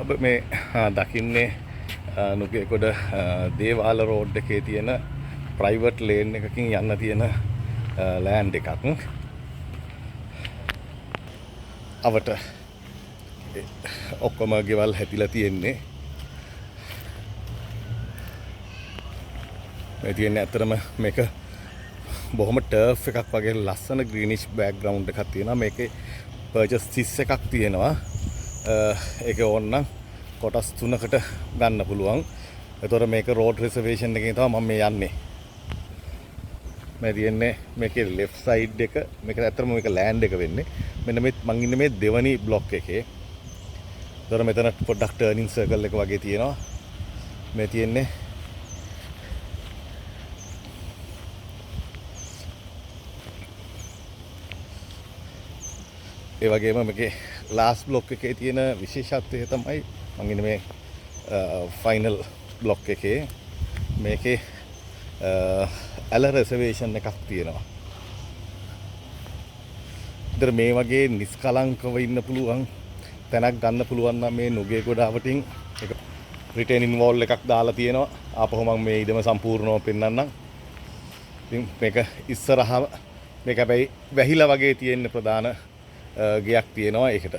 අප මේ දකින්නේ නුගේගොඩ දේවාල රෝඩ් එකේ තියෙන ප්‍රයිවට් ලේන් එකකින් යන්න තියෙන ලෑන්ඩ් එකක්. අවට ඔක්කොම ගෙවල් හැදිලා තියෙන්නේ. මේ තියෙන්නේ ඇත්තටම මේක බොහොම ටර්ෆ් එකක් වගේ ලස්සන ග්‍රීනිෂ් බෑග්ග්‍රවුන්ඩ් එකක් තියෙනවා. මේකේ පර්චස් 30 එකක් තියෙනවා. ඒක ඕනනම් කොටස් 3කට ගන්න පුළුවන්. ඒතොර මේක රෝඩ් රිසර්වේෂන් එකකින් තමයි මම මේ යන්නේ. මේ තියෙන්නේ මේකේ ලෙෆ්ට් සයිඩ් එක. මේක ඇත්තටම මේක ලෑන්ඩ් එක වෙන්නේ. මෙන්න මේ මං ඉන්නේ මේ දෙවනි බ්ලොක් එකේ. ඒතොර මෙතන පොඩ්ඩක් ටර්නින් සර්කල් එක වගේ තියෙනවා. මේ තියෙන්නේ ඒ වගේම මේකේ ලාස්ට් බ්ලොක් එකේ තියෙන විශේෂත්වය තමයි මම ඉන්නේ මේ ෆයිනල් බ්ලොක් එකේ. මේකේ ඇල රිසර්වේෂන් එකක් තියෙනවා. ඉතින් මේ වගේ නිස්කලංකව ඉන්න පුළුවන් තැනක් ගන්න පුළුවන් නම් මේ නුගේගොඩ අවටින් එක රිටේනින් වෝල් එකක් දාලා තියෙනවා. ආපහු මම මේ ඉදම සම්පූර්ණව පෙන්නන්නම්. ඉතින් මේක ඉස්සරහම මේක හැබැයි වැහිලා වගේ තියෙන ප්‍රධාන ගයක් තියෙනවා ඒකට.